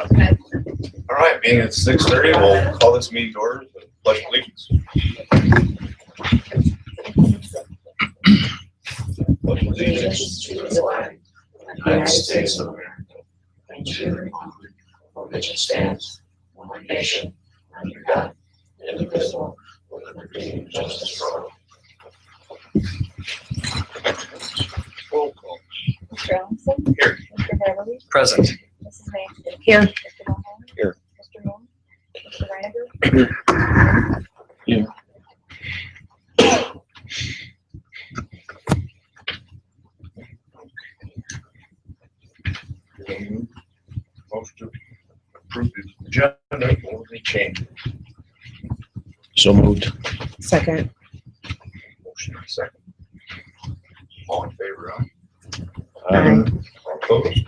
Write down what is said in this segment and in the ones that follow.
Okay. All right, being at 6:30, we'll call this meeting to order. Pledge of allegiance. Pledge allegiance to the flag of the United States of America and to the republic for which it stands, one nation, under God, indivisible, with liberty and justice for all. Roll call. Mr. Ellison? Here. Mr. Beverly? Present. Mrs. Maxey? Here. Mr. Mahoney? Here. Mr. Moon? Mr. Reiniger? Here. Motion to approve the agenda for the change. So moved. Second. Motion and second. All in favor, aye? Aye. All opposed?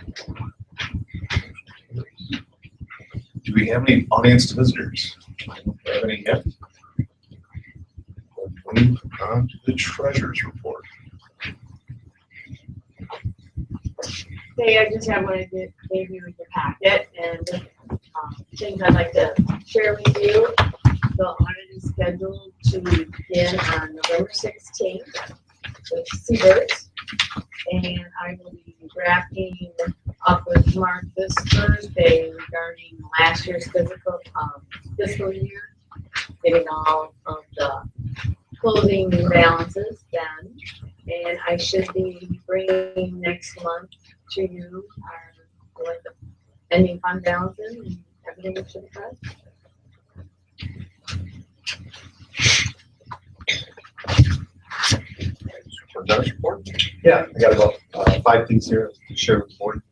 Do we have any audience visitors? I don't have any yet. We'll move on to the treasurer's report. Hey, I just have what I gave you in your packet, and things I'd like to share with you. The audit is scheduled to begin on November 16th with Seabirds, and I will be wrapping up with Mark this Thursday regarding last year's fiscal year, getting all of the closing balances done, and I should be bringing next month to you what the ending fund balances and everything should be done. Superintendent's report. Yeah, I got about 5 things here to share with the board.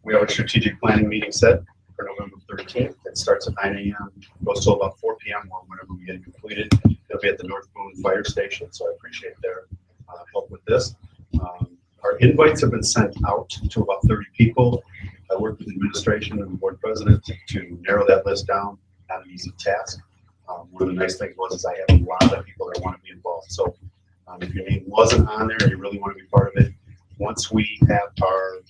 We have a strategic planning meeting set for November 13th. It starts at 9 a.m., goes till about 4 p.m. or whenever we get it completed. It'll be at the North Boone Fire Station, so I appreciate their help with this. Our invites have been sent out to about 30 people. I worked with the administration and the board president to narrow that list down. Not an easy task. One of the nice things was I have a lot of people that want to be involved. So if your name wasn't on there and you really want to be part of it, once we have our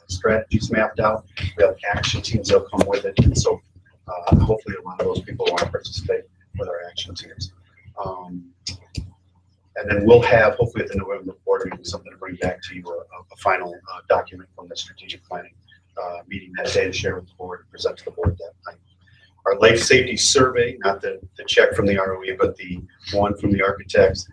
strategies mapped out, we have action teams that'll come with it. And so hopefully a lot of those people want to participate with our action teams. And then we'll have, hopefully at the November board meeting, something to bring back to you, a final document from the strategic planning meeting that day to share with the board and present to the board that night. Our life safety survey, not the check from the ROE, but the one from the architects,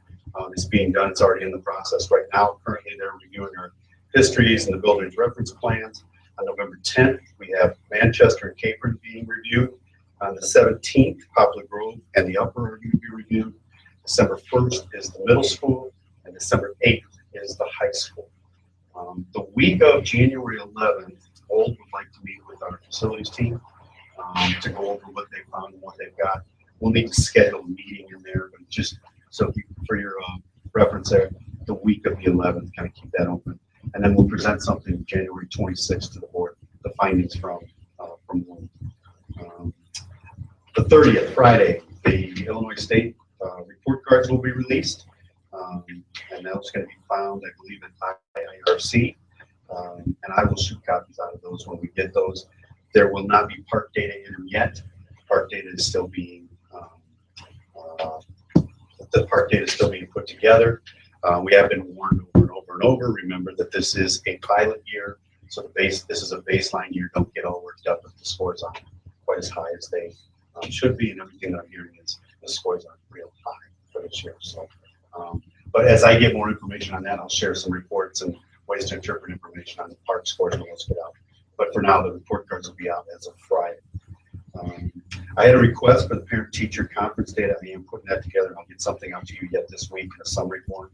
is being done. It's already in the process right now. Currently, they're reviewing our histories and the building's reference plans. On November 10th, we have Manchester and Capron being reviewed. On the 17th, Poplar Grove and the Upper are going to be reviewed. December 1st is the middle school, and December 8th is the high school. The week of January 11th, Old would like to meet with our facilities team to go over what they found and what they've got. We'll need to schedule a meeting in there, but just so for your reference there, the week of the 11th, kind of keep that open. And then we'll present something January 26th to the board, the findings from Boone. The 30th, Friday, the Illinois State report cards will be released. And that's going to be found, I believe, at IRC. And I will shoot copies out of those when we get those. There will not be park data in them yet. Park data is still being put together. We have been warned over and over and over. Remember that this is a pilot year, so this is a baseline year. Don't get all worked up if the scores aren't quite as high as they should be. And everything that I'm hearing is the scores aren't real high for this year. So, but as I get more information on that, I'll share some reports and ways to interpret information on the park scores when those get out. But for now, the report cards will be out as of Friday. I had a request for the parent-teacher conference data. I am putting that together. I'll get something out to you yet this week in a summary form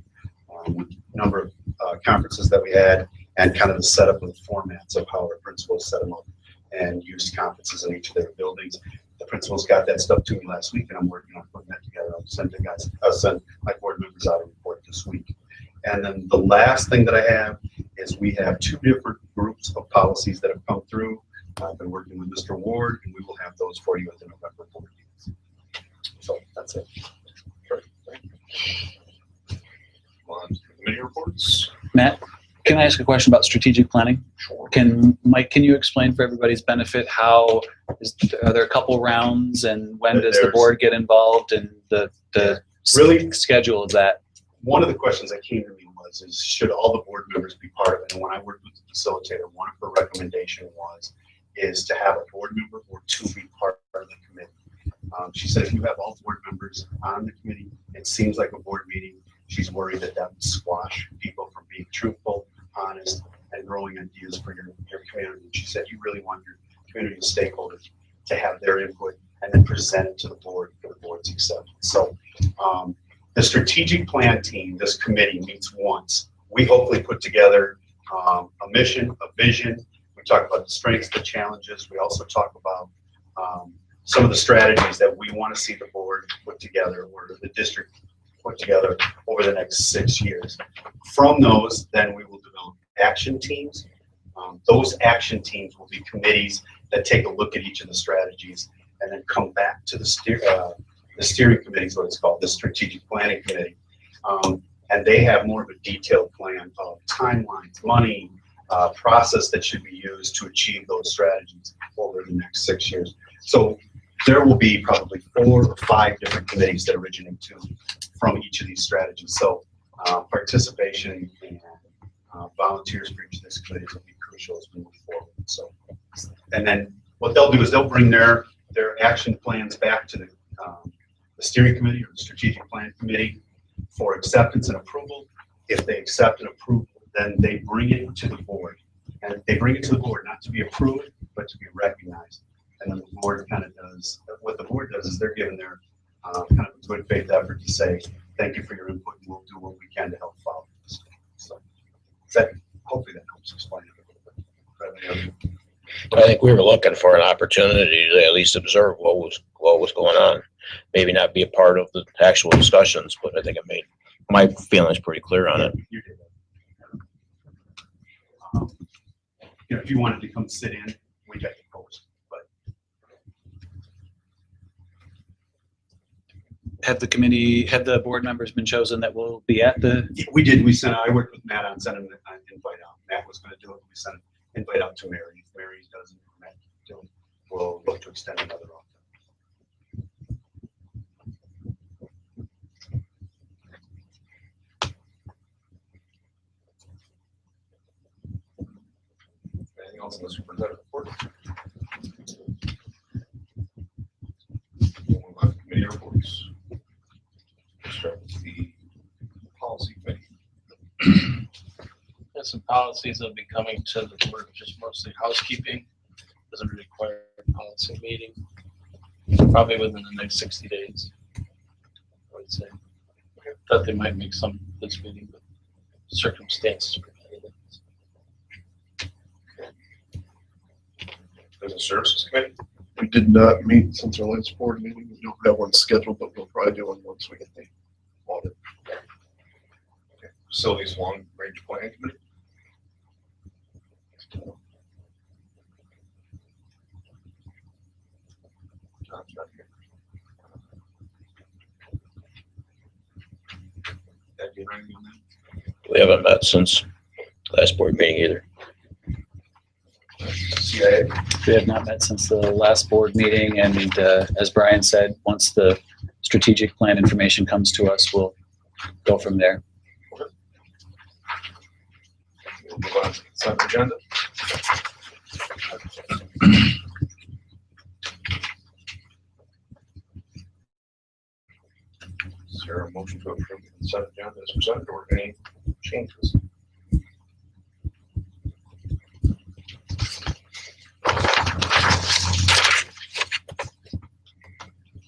with a number of conferences that we had and kind of the setup of the formats of how our principals set them up and used conferences in each of their buildings. The principals got that stuff to me last week, and I'm working on putting that together. I'll send my board members out a report this week. And then the last thing that I have is we have 2 different groups of policies that have come through. I've been working with Mr. Ward, and we will have those for you at the November board meetings. So that's it. On to committee reports. Matt, can I ask a question about strategic planning? Sure. Mike, can you explain for everybody's benefit are there a couple rounds, and when does the There's- board get involved, and the Really? schedule of that? One of the questions that came to me is should all the board members be part of it? And when I worked with the facilitator, one of her recommendation is to have a board member or two be part of the committee. She said if you have all board members on the committee, it seems like a board meeting. She's worried that would squash people from being truthful, honest, and growing ideas for your community. She said you really want your community stakeholders to have their input and then present it to the board for the board's acceptance. So the strategic plan team, this committee, meets once. We hopefully put together a mission, a vision. We talk about the strengths, the challenges. We also talk about some of the strategies that we want to see the board put together or the district put together over the next 6 years. From those, then we will develop action teams. Those action teams will be committees that take a look at each of the strategies and then come back to the steering committee is what it's called, the strategic planning committee. And they have more of a detailed plan of timelines, money, process that should be used to achieve those strategies over the next 6 years. So there will be probably 4 or 5 different committees that originate from each of these strategies. So participation and volunteers for each of these committees will be crucial as we move forward. So, and then what they'll do is they'll bring their action plans back to the steering committee or the strategic plan committee for acceptance and approval. If they accept and approve, then they bring it to the board. And they bring it to the board not to be approved, but to be recognized. And then the board kind of does, what the board does is they're giving their kind of a good faith effort to say, thank you for your input, and we'll do what we can to help follow this. So hopefully that helps explain it a little bit. I think we were looking for an opportunity to at least observe what was going on. Maybe not be a part of the actual discussions, but I think it made my feelings pretty clear on it. You did. If you wanted to come sit in, we got the post. But Have the board members been chosen that will be at the? we did. I worked with Matt on sending an invite out. Matt was going to do it. We sent an invite out to Mary. If Mary doesn't, Matt do it. We'll look to extend another offer. Anything else in the superintendent report? We'll move on to committee reports. We'll start with the policy committee. There's some policies that'll be coming to the board, just mostly housekeeping. Doesn't require a policy meeting. Probably within the next 60 days, I would say. Thought they might make some this meeting, but circumstances prevented it. Business services committee. We did not meet since our last board meeting. We don't have one scheduled, but we'll probably do one once we get the audit. Okay. Facilities long range planning committee. John's not here. Ed, do you have anything on that? We haven't met since last board meeting either. CIA. We have not met since the last board meeting, and as Brian said, once the strategic plan information comes to us, we'll go from there. We'll move on to the consent agenda. Is there a motion to approve the consent agenda as presented or any changes?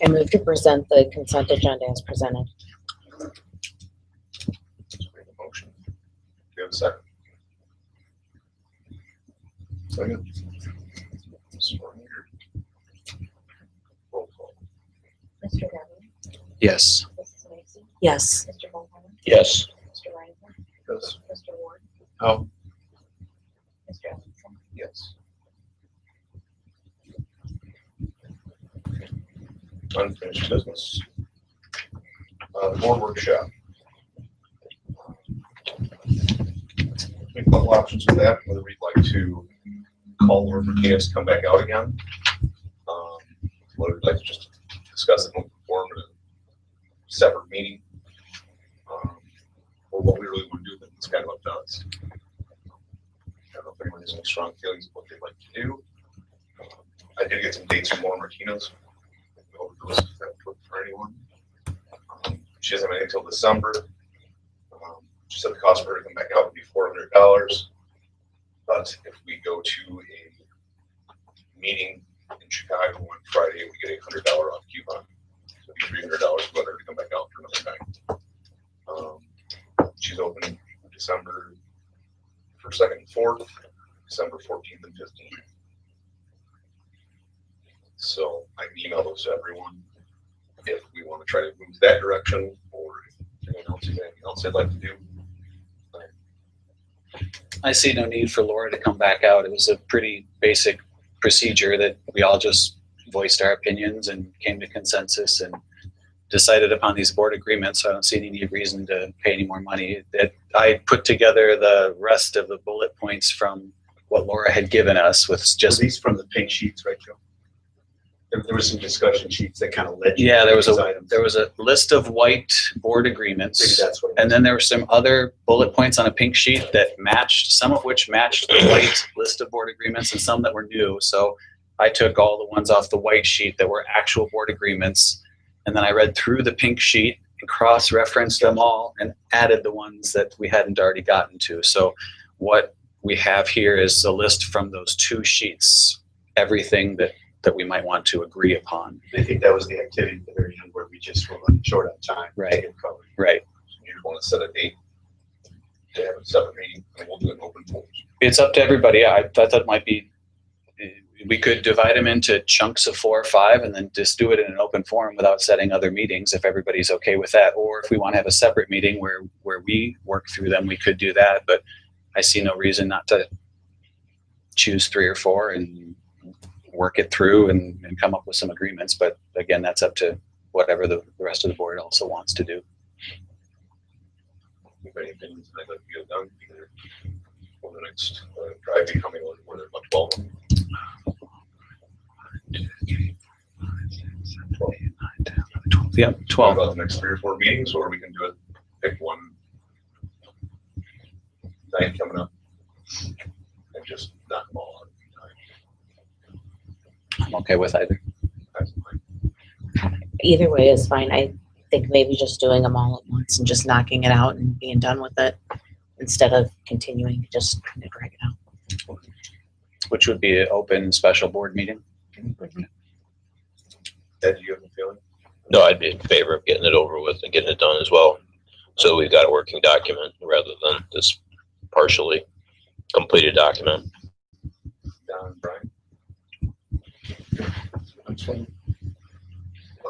I move to present the consent agenda as presented. Let's make a motion. Do you have a second? Second. Ms. Warner. Roll call. Mr. Devlin, Yes. Mrs. Mason, Yes. Mr. Bullhorn, Yes. Mr. Reiner, Yes. Mr. Ward, Oh, Mr. Edmondson. Yes. Unfinished business. The board workshop. A couple options with that, whether we'd like to call Laura Martinez to come back out again. What we'd like to just discuss it in open forum in a separate meeting. Or what we really want to do, but it's kind of up to us. I don't know if anyone has any strong feelings of what they'd like to do. I did get some dates from Laura Martinez. Those that work for anyone. She doesn't have anything until December. She said the cost for her to come back out would be $400. But if we go to a meeting in Chicago on Friday, we get a $100 off coupon. So it'd be $300 for her to come back out for another night. She's open December 1st, 2nd, and 4th, December 14th and 15th. So I can email those to everyone if we want to try to move that direction, or if anyone else has anything else they'd like to do. I see no need for Laura to come back out. It was a pretty basic procedure that we all just voiced our opinions and came to consensus and decided upon these board agreements. So I don't see any reason to pay any more money. That I put together the rest of the bullet points from what Laura had given us with just. Were these from the pink sheets, right, Joe? There was some discussion sheets that kind of led you. Yeah, to there was these a items. there was a list of white board Maybe agreements. that's what it And was. then there were some other bullet points on a pink sheet that matched, some of which matched the white list of board agreements and some that were new. So I took all the ones off the white sheet that were actual board agreements. And then I read through the pink sheet and cross-referenced them all and added the ones that we hadn't already gotten to. So what we have here is a list from those two sheets, everything that we might want to agree upon. I think that was the activity at the very end where we just were running short on time. to Right. get covered. Right. You want to set a date to have a separate meeting, and we'll do it in open forums. It's up to everybody. I thought that might be, we could divide them into chunks of 4 or 5 and then just do it in an open forum without setting other meetings if everybody's okay with that. Or if we want to have a separate meeting where we work through them, we could do that. But I see no reason not to choose 3 or 4 and work it through and come up with some agreements. But again, that's up to whatever the rest of the board also wants to do. If any opinions I'd like to get done, either for the next drive becoming one where they're much welcome. Yeah, Talk 12. about the next 3 or 4 meetings, or we can do it, pick one night coming up and just knock them all out. I'm okay with either. That's fine. Either way is fine. I think maybe just doing them all at once and just knocking it out and being done with it instead of continuing to just kind of drag it out. Which would be an open special board meeting. Ed, do you have a feeling? No, I'd be in favor of getting it over with and getting it done as well. So we've got a working document rather than this partially completed document. Don, Brian? That's fine.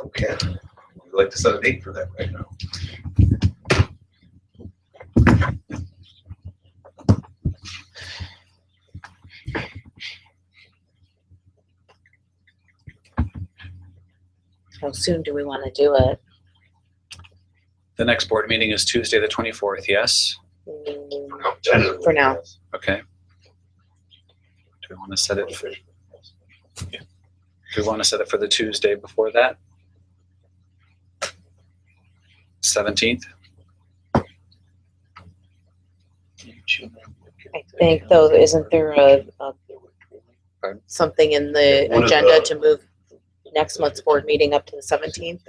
Okay. We'd like to set a date for that right now. How soon do we want to do it? The next board meeting is Tuesday, the 24th, yes? Mm, For now, tentatively, For now. yes. Okay. Do we want to set it for, do we want to set it for the Tuesday before that? 17th? I think though, isn't there a Pardon? something in the One of agenda the- to move next month's board meeting up to the 17th?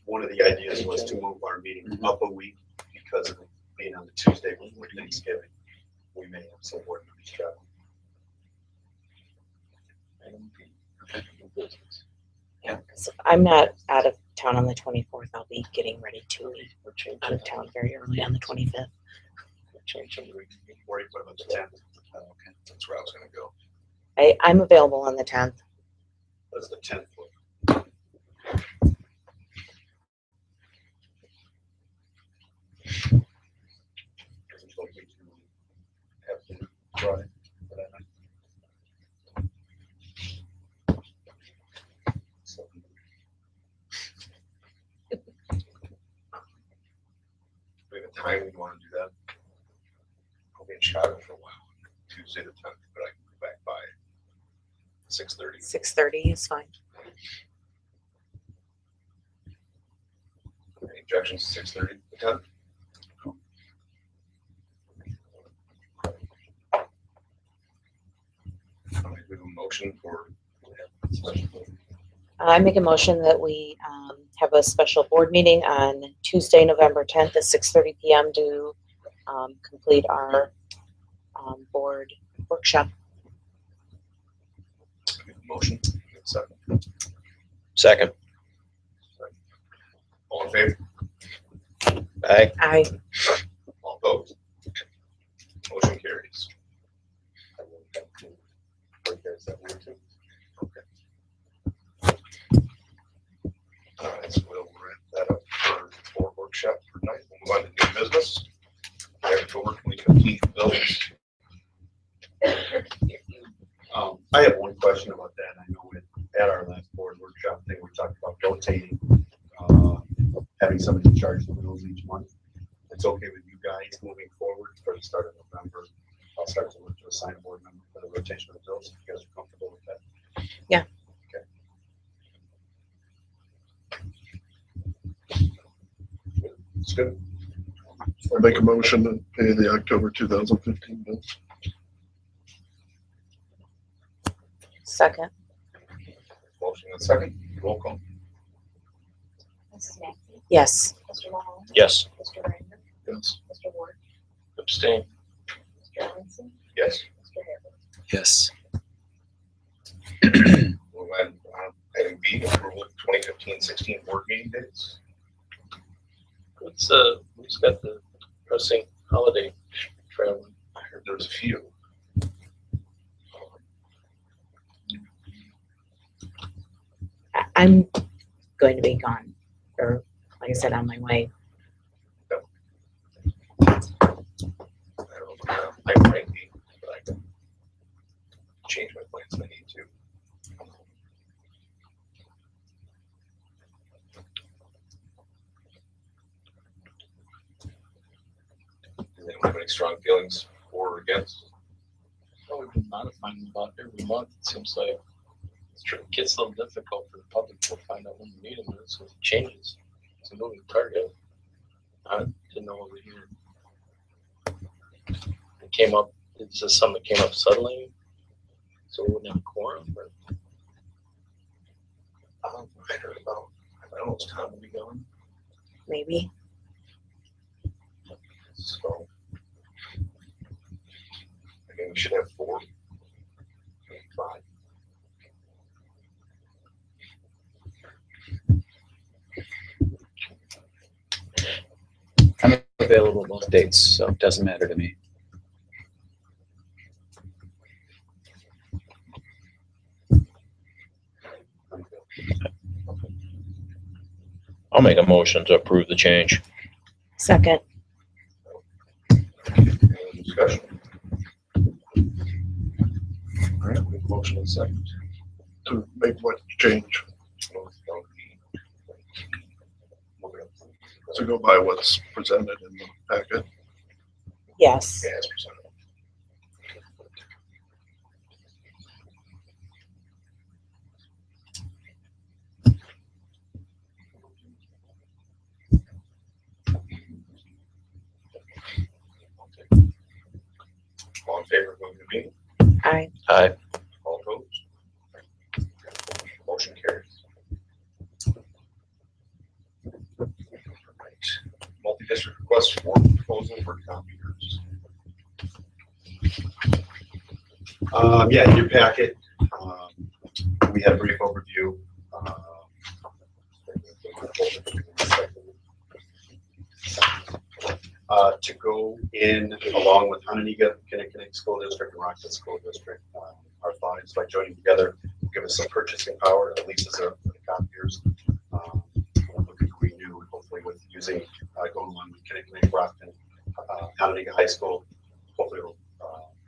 One of the ideas was to move our meeting up a week because of it being on the Tuesday before Thanksgiving. We may have some board members travel. Yeah, 'cause I'm not out of town on the 24th. I'll be getting ready to leave out of town very early on the 25th. Or what about the 10th? Okay, that's where I was gonna go. I'm available on the 10th. That's the 10th. Right. We have a time we want to do that. I'll be in Chicago for a while, Tuesday the 10th, but I can go back by. 6:30. 6:30 is fine. Any objections to 6:30? Okay. We have a motion for. I make a motion that we have a special board meeting on Tuesday, November 10th at 6:30 PM to complete our board workshop. Motion. Second. Second. All in favor? Aye. Aye. All opposed? Motion carries. Okay. All right, so we'll wrap that up for board workshop for tonight. We'll move on to new business. October 2015 bills. I have one question about that. I know at our last board workshop thing, we talked about rotating, having somebody in charge of the bills each month. It's okay with you guys moving forward for the start of November. I'll start to look to assign a board member for the rotation of the bills. If you guys are comfortable with that. Yeah. Okay. It's good. I'll make a motion to pay the October 2015 bills. Second. Motion and second. Roll call. Mrs. Maxey, Yes. Mr. Mahoney, Yes. Mr. Raymond, Yes. Mr. Ward, Abstain. Mr. Robinson, Yes. Mr. Harewood. Yes. We'll add item B, approval of 2015-16 board meeting dates. Who's got the pressing holiday traveling? I heard there's a few. I'm going to be gone, or like I said, on my way. I don't know, I might be, but I can change my plans if I need to. Does anyone have any strong feelings for or against? Well, we've been modifying them about every month. It seems like it gets a little difficult for the public to find out when the meeting is, so it changes. It's a moving target. I didn't know what we did. It came up, it's just something that came up suddenly, so we wouldn't have a quorum, but I heard about, I don't know, it's Tom will be going, Maybe. so. I mean, we should have 4, maybe 5. I'm available both dates, so it doesn't matter to me. I'll make a motion to approve the change. Second. Any discussion? All right, we have a motion and second. To make what change? To go by what's presented in the packet. Yes. Yeah, as presented. All in favor of moving the meeting? Aye. Aye. All opposed? Motion carries. Right. Multi-district request for proposal for copiers. Yeah, in your packet, we had a brief overview. To go in along with Hononegah, Kinnickinnick School District, and Rockland School District, our thought is by joining together, give us some purchasing power, at least as a copiers. Looking to renew, hopefully with using going along with Kinnickinnick, Rockland, Hononegah High School, hopefully it'll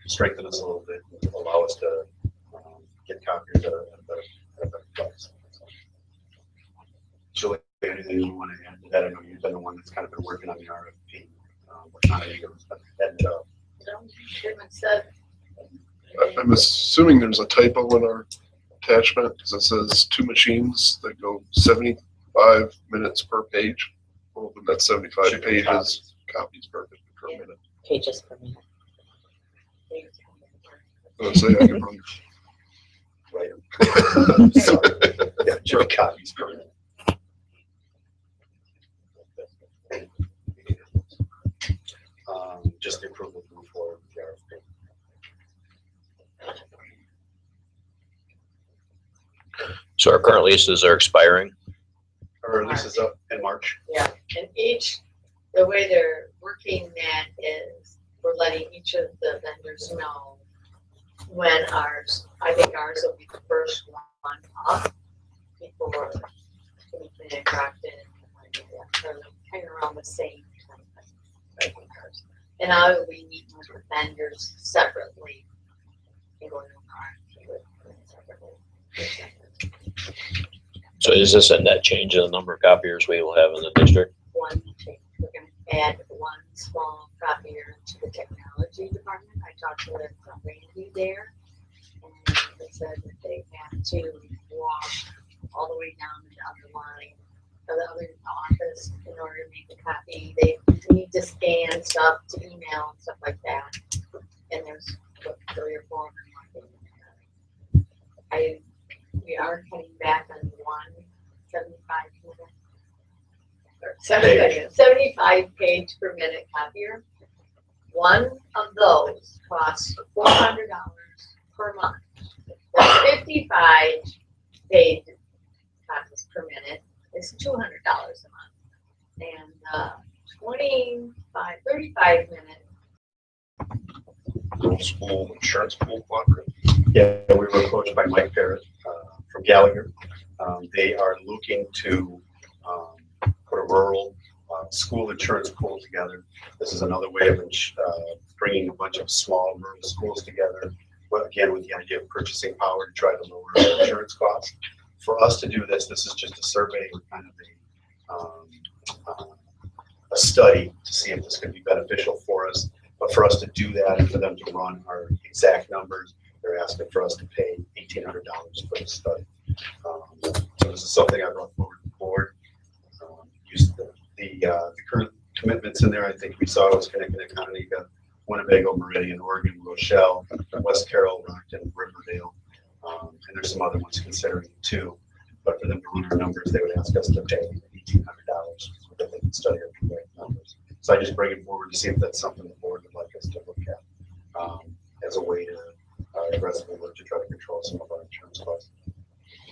strengthen us a little bit, and allow us to get copiers at a better price. Julie, anything you want to add to that? I know you've been the one that's kind of been working on the RFP. With Hononegah, and No, pretty much said. I'm assuming there's a typo in our attachment, because it says 2 machines that go 75 minutes per page. Well, then that's 75 Should be pages, copies per minute. Pages per minute. I was gonna say, I could run. Right. Sorry. Yeah, should be copies per minute. Just the approval to move forward with the RFP. So our current leases are expiring. Our lease is up in March. Yeah, and the way they're working that is we're letting each of the vendors know when I think ours will be the first one up before anything attracted. Kind of around the same time. I think ours. And I will be meeting with the vendors separately and going over RFP with them separately. So is this a net change in the number of copiers we will have in the district? One change, we're gonna add one small copier to the technology department. I talked to Randy there, and they said that they have to walk all the way down to the other line, or the other office in order to make a copy. They need to scan stuff to email and stuff like that. And there's 3 or 4 of them. We are cutting back on 175 minute, or 75 page per minute copier. One of those costs $400 per month. That's 55 page copies per minute. It's $200 a month. And 35 minute. Middle school insurance pool cooperative. Yeah, we were approached by Mike Parrott from Gallagher. They are looking to put a rural school insurance pool together. This is another way of bringing a bunch of small rural schools together, but again, with the idea of purchasing power to try to lower our insurance costs. For us to do this is just a survey or kind of a study to see if this could be beneficial for us. But for us to do that and for them to run our exact numbers, they're asking for us to pay $1,800 for the study. So this is something I brought forward to the board. Use the current commitments in there. I think we saw was Connecticut County, Winnebago, Meridian, Oregon, Rochelle, West Carroll, Rockton, Riverdale, and there's some other ones considering too. But for them to run our numbers, they would ask us to pay $1,800 so that they can study our correct numbers. So I just bring it forward to see if that's something the board would like us to look at as a way to aggressively work to try to control some of our insurance costs.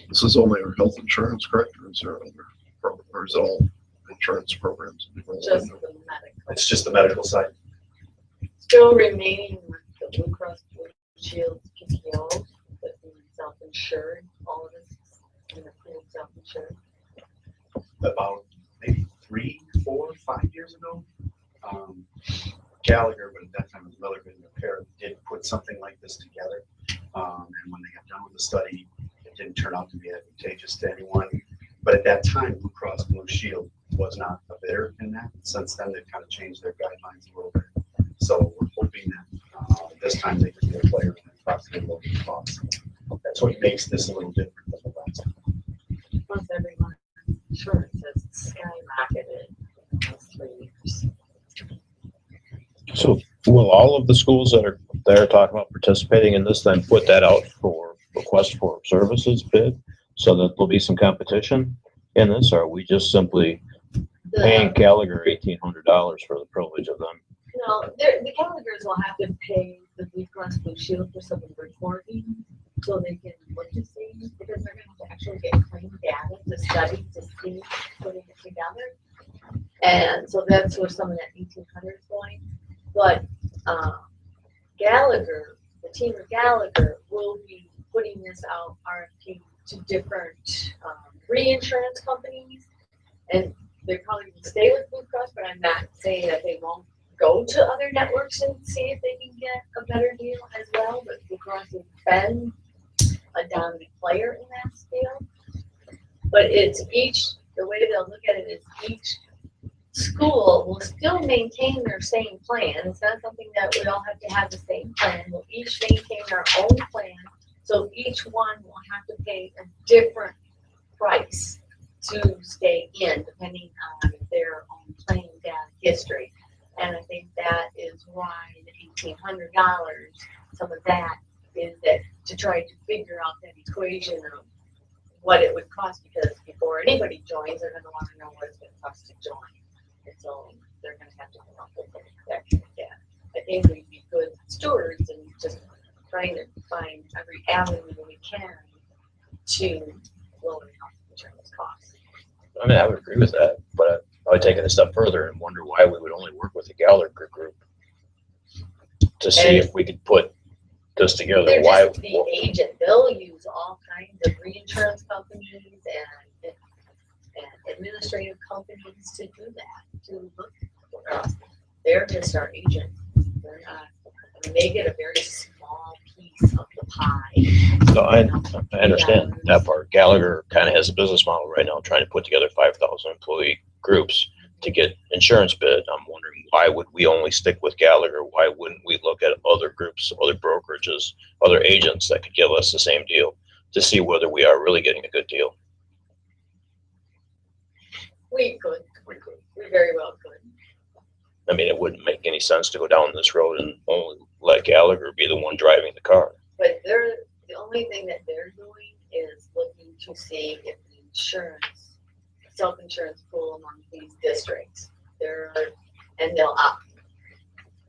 This is only our health insurance, correct? Or is there other, or is it all insurance programs? Just the medical. It's just the medical side. Still remaining with the Blue Cross Blue Shield PPO, but being self-insured, all of us in the field self-insured. About maybe 3, 4, 5 years ago, Gallagher, but at that time it was Miller and Repair, did put something like this together. And when they got done with the study, it didn't turn out to be advantageous to anyone. But at that time, Blue Cross Blue Shield was not a bidder in that. Since then, they've kind of changed their guidelines a little bit. So we're hoping that this time they can be a player in the possibly lower the cost. That's what makes this a little different than the last time. Plus everyone insurance has skyrocketed in the last 3 years. So will all of the schools that are talking about participating in this then put that out for request for services bid so that there'll be some competition in this? Or are we just simply paying Gallagher $1,800 for the privilege of them? No, the Gallaghers will have to pay the Blue Cross Blue Shield for some of the reporting so they can look to see, because they're going to have to actually get claim data to study to see putting it together. And so that's where some of that 1,800 is going. But Gallagher, the team of Gallagher, will be putting this out RFP to different reinsurance companies, and they probably will stay with Blue Cross, but I'm not saying that they won't go to other networks and see if they can get a better deal as well. But Blue Cross has been a dominant player in that scale. But it's the way they'll look at it is each school will still maintain their same plan. It's not something that we all have to have the same plan. We'll each maintain our own plan So each one will have to pay a different price to stay in, depending on their own claim data history. And I think that is why the $1,800, some of that is that to try to figure out that equation of what it would cost, because before anybody joins, they're gonna wanna know what it's gonna cost to join. And so they're gonna have to come up with that. I think we'd be good stewards and just trying to find every avenue we can to lower health insurance costs. I mean, I would agree with that, but I would take it a step further and wonder why we would only work with the Gallagher group to see if we could put this together. They're Why? just the agent. They'll use all kinds of reinsurance companies and administrative companies to do that, to look for us. They're just our agent. They're not, I mean, they get a very small piece of the pie. So I understand that part. Gallagher kind of has a business model right now, trying to put together 5,000 employee groups to get insurance bid. I'm wondering, why would we only stick with Gallagher? Why wouldn't we look at other groups, other brokerages, other agents that could give us the same deal to see whether we are really getting a good deal? We could. We very well could. I mean, it wouldn't make any sense to go down this road and only let Gallagher be the one driving the car. But the only thing that they're doing is looking to see if the insurance, self-insurance pool among these districts,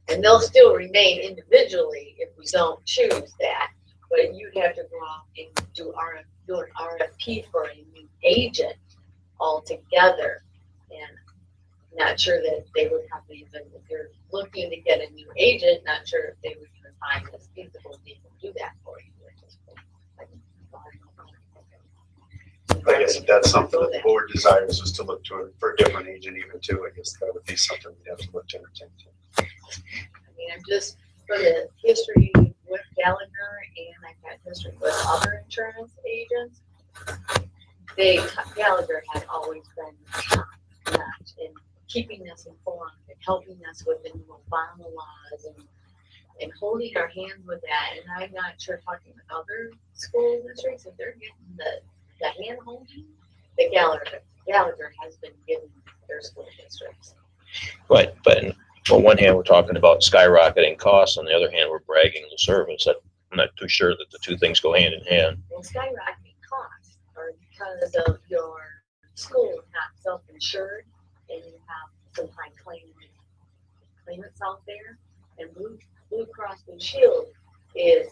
they'll still remain individually if we don't choose that. But you'd have to go out and do an RFP for a new agent altogether. And not sure that they would have to even, if you're looking to get a new agent, not sure if they would even find this feasible to even do that for you at this point. I guess if that's something that the board desires is to look to for a different agent even too, I guess that would be something we'd have to look to entertain. I mean, I'm just, for the history with Gallagher, and I've had history with other insurance agents, Gallagher had always been top-notch in keeping us informed and helping us with the new Obama laws and holding our hands with that. And I'm not sure, talking with other school districts, if they're getting the hand holding that Gallagher has been giving their school districts. Right, but on one hand, we're talking about skyrocketing costs. On the other hand, we're bragging the service. I'm not too sure that the two things go hand in hand. Well, skyrocketing costs are because of your school not self-insured, and you have some high claimants out there, and Blue Cross Blue Shield is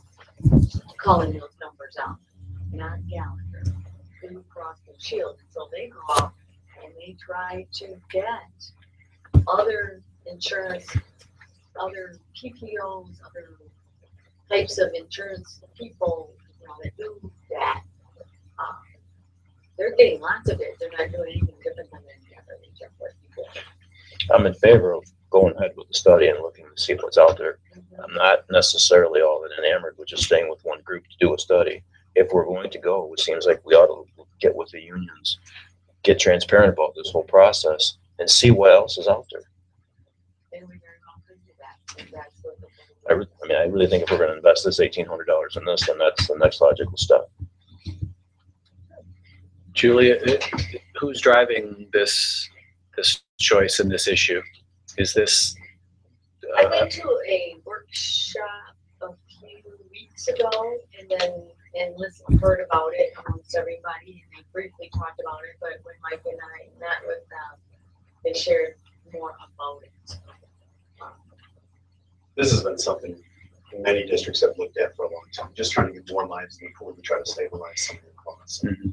calling those numbers out, not Gallagher. Blue Cross Blue Shield. So they go out and they try to get other insurance, other PPOs, other types of insurance people, that do that. They're getting lots of it. They're not doing anything different than any other insurance people. I'm in favor of going ahead with the study and looking to see what's out there. I'm not necessarily all that enamored with just staying with one group to do a study. If we're going to go, it seems like we ought to get with the unions, get transparent about this whole process, and see what else is out there. And we very well could do that. If that's what the I really think if we're going to invest this $1,800 in this, then that's the next logical step. Julia, who's driving this choice and this issue? Is this? I went to a workshop a few weeks ago, and heard about it amongst everybody, and they briefly talked about it. But when Mike and I met with them, they shared more about it. This has been something many districts have looked at for a long time, just trying to get more lives in the pool to try to stabilize some of the costs. Mm-hmm.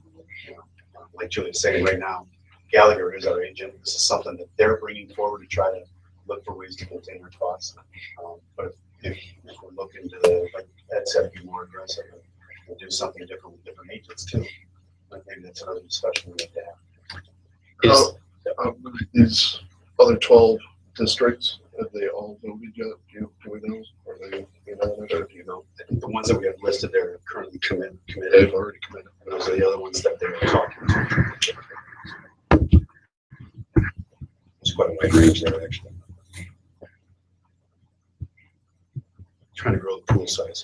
Like Julia's saying right now, Gallagher is our agent. This is something that they're bringing forward to try to look for ways to contain our costs. But if we're looking to, like Ed said, be more aggressive and do something different with different agents too, like maybe that's another discussion we have to have. These other 12 districts, have they all voted yet? Do we know? Are they unanimous, or do you know? I think the ones that we have listed there are currently committed. They've already committed. Those are the other ones that they're talking to. It's quite a wide range there, actually. Trying to grow the pool size.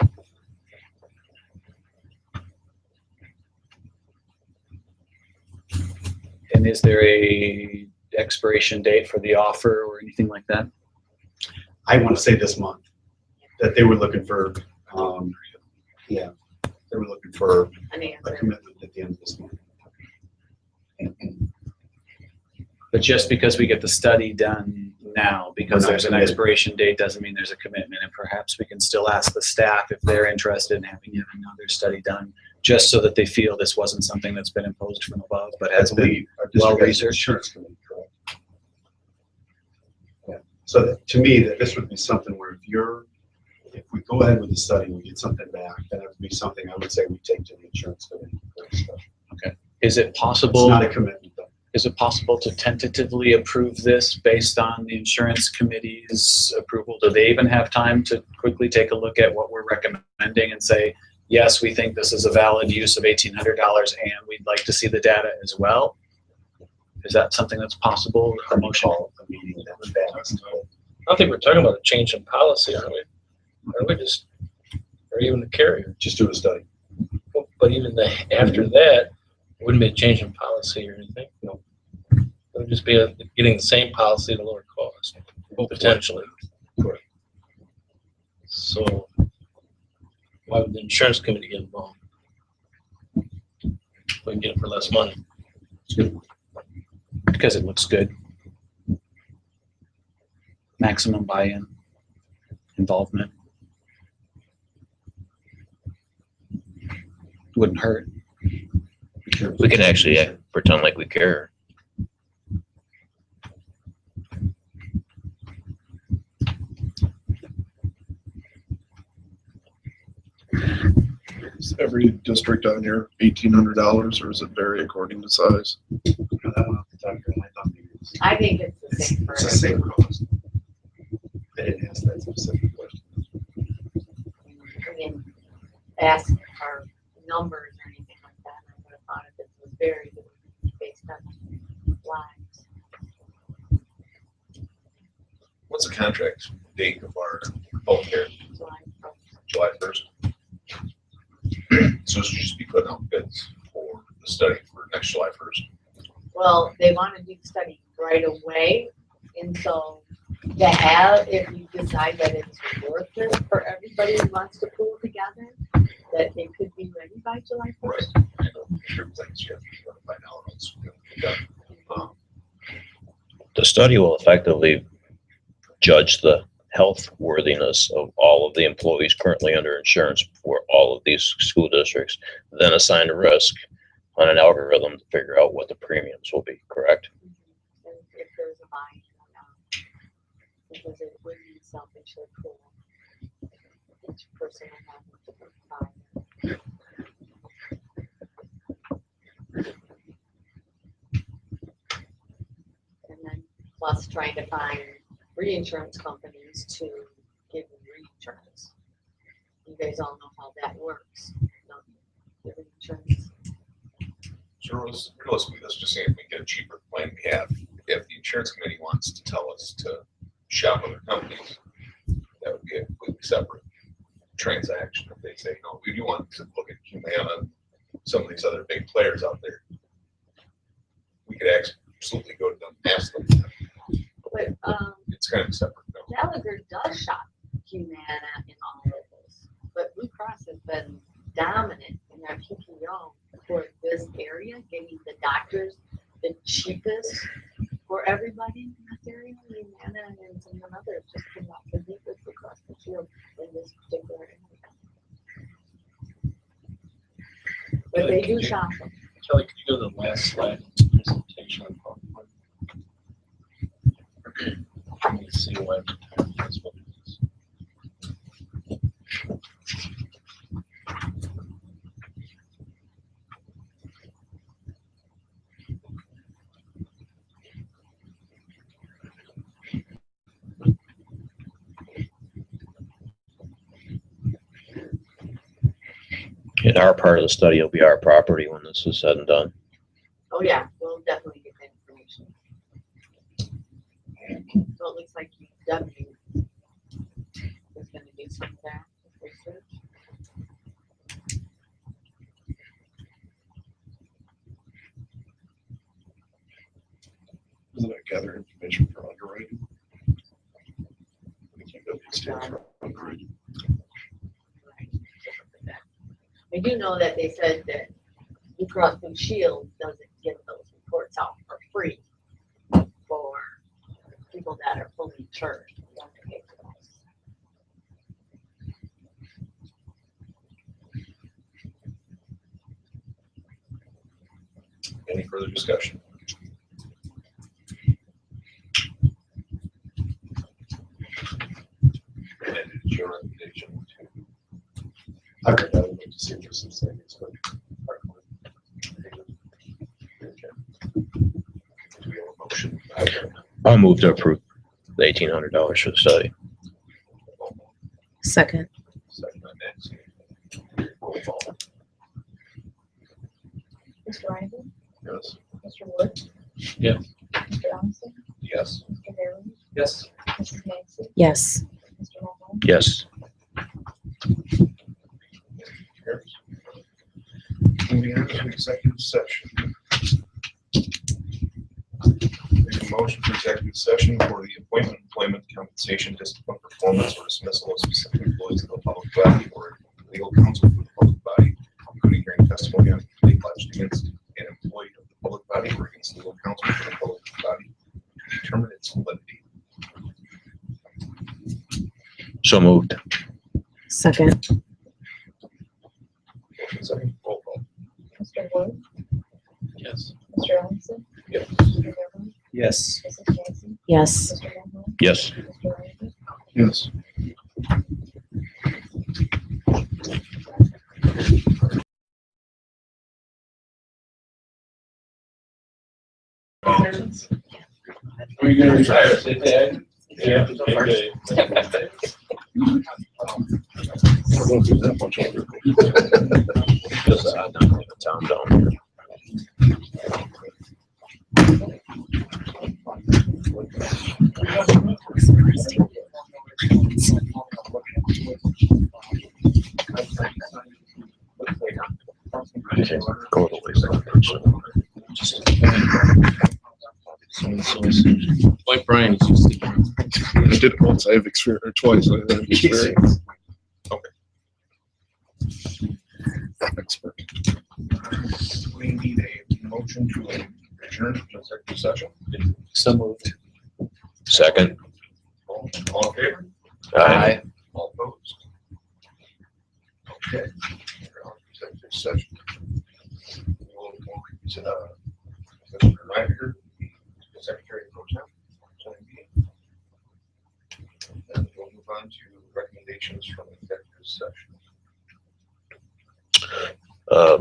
And is there a expiration date for the offer or anything like that? I want to say this month, that they were looking for, yeah, they were looking for An a answer. commitment at the end of this month. But just because we get the study done now, because We're not there's an committed. expiration date, doesn't mean there's a commitment. And perhaps we can still ask the staff if they're interested in having yet another study done, just so that they feel this wasn't something that's been imposed from above, but has been Our district has an well-researched. insurance committee, correct? Yeah, so to me, that this would be something where if we go ahead with the study, we get something back, then it would be something I would say we take to the insurance committee for discussion. Is it It's possible? not a commitment, though. Is it possible to tentatively approve this based on the insurance committee's approval? Do they even have time to quickly take a look at what we're recommending and say, yes, we think this is a valid use of $1,800 and we'd like to see the data as well? Is that something that's possible? A motion? Call a meeting that fast. I don't think we're talking about a change in policy, are we? Are we just, or even the carrier? Just do a study. But even after that, wouldn't be a change in policy or anything. No. It would just be getting the same policy at a lower cost, potentially. Correct. So why would the insurance committee get involved? We can get it for less money. Because it looks good. Maximum buy-in, involvement. Wouldn't hurt. We can actually pretend like we care. Is every district on here $1,800, or is it vary according to size? I think it's the same for It's the same cost. They didn't ask that specific question. We didn't ask our numbers or anything like that. I would have thought if it was very good based on lives. What's the contract date of our healthcare? July 1st. So should just be putting out bids for the study for next July 1st. Well, they want to do the study right away, and so to have, if you decide that it's worth it for everybody who wants to pool together, that they could be ready by July 1st. Right. I know, sure, things you have to find out once we get it done. The study will effectively judge the health worthiness of all of the employees currently under insurance for all of these school districts, then assign a risk on an algorithm to figure out what the premiums will be, correct? And if there's a buy-in or not, because it would be self-insured pool. Each person will have a different buy-in. And then plus trying to find reinsurance companies to give you reinsurance. You guys all know how that works. The reinsurance. So realistically, let's just say if we get a cheaper plan we have, if the insurance committee wants to tell us to shop other companies, that would be a completely separate transaction. If they say, no, we do want to look at Humana and some of these other big players out there, we could absolutely go to them and ask them. But It's kind of separate though. Gallagher does shop Humana in all of this, but Blue Cross has been dominant in their PPO for this area, getting the doctors the cheapest for everybody in this area. Humana and some of the others just cannot compete with Blue Cross Blue Shield in this particular area. But they do shop them. Kelly, could you go to the last slide presentation on PowerPoint? Let me see why that's what it is. And our part of the study will be our property when this is said and done. Oh, yeah, we'll definitely get that information. So it looks like UW is gonna do some of that research. Isn't it gather information for underwriting? I think UW stands for underwriting. I do know that they said that Blue Cross Blue Shield doesn't give those reports out for free for people that are fully insured. You have to pay for those. Any further discussion? And it's your recommendation to. I read that, I'd like to see if there's some savings, but. Do we have a motion? I'll move to approve the $1,800 for the study. Second. Second on Nancy. Roll call. Mr. Ryan? Yes. Mr. Wood? Yeah. Mr. Johnson? Yes. Mr. Bailey? Yes. Mrs. Maxey? Yes. Mr. Mahoney? Yes. Moving on to executive session. Make a motion for executive session for the appointment, employment, compensation, discipline, performance, or dismissal of specific employees of the public body or legal counsel for the public body, including hearing testimony on complaint lodged against an employee of the public body or against legal counsel for the public body to determine its validity. So moved. Second. Motion second, roll call. Mr. Wood? Yes. Mr. Johnson? Yes. Mr. Bailey? Yes. Mrs. Maxey? Yes. Mr. Mahoney? Yes. Mr. Ryan? Yes. Are you gonna retire, sit there? Yeah. Okay. I won't do that much longer. Just down in the town down here. Go to the wayside. Like Brian is used to. I did it once, I have experience, or twice, I have experience. Expert. We need a motion to adjourn to executive session. So moved. Second. All in favor? Aye. All opposed? Okay. We're on to executive session. We'll revisit, Mr. Ryder, the Secretary of Pro Tem. And we'll move on to recommendations from executive session.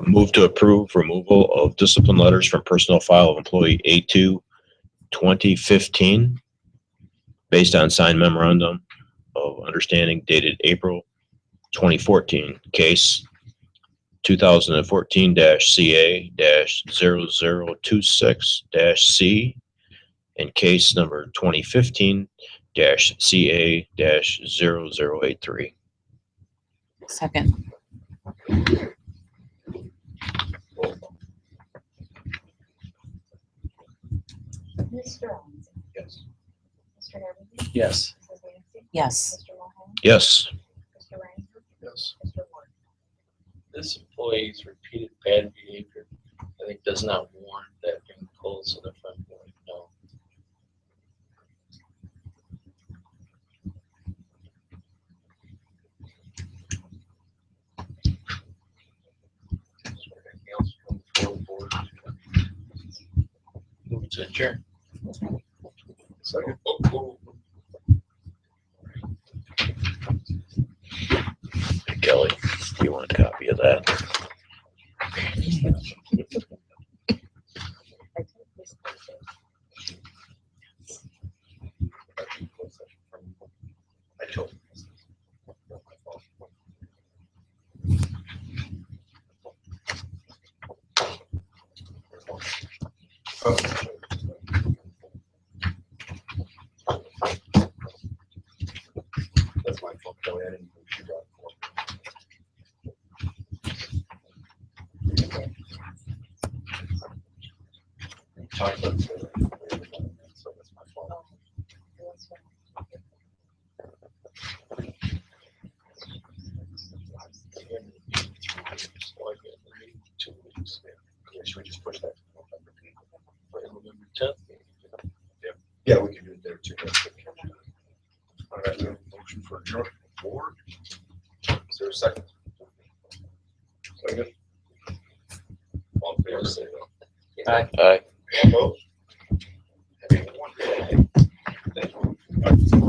Move to approve removal of discipline letters from personnel file of employee A2 2015 based on signed memorandum of understanding dated April 2014, case 2014-CA-0026-C and case number 2015-CA-0083. Second. Mr. Johnson? Yes. Mr. Harvey? Yes. Mrs. Maxey? Yes. Mr. Mahoney? Yes. Mr. Ryan? Yes. Mr. Wood? This employee's repeated bad behavior, I think, does not warrant that being pulled, so therefore I'm going no. Is there anything else from the full board? Move to adjourn. Second. Hey, Kelly, you want a copy of that? I took this picture. I told you. Okay. That's my fault, Kelly. I didn't know she got it. Talk about it. should we just push that? to November 10th? November 10th. Yeah, we can do it there too. All right, we have a motion for adjournment board. Is there a second? Second. All in favor, say aye. Aye. All opposed? Have a wonderful day. Thank you.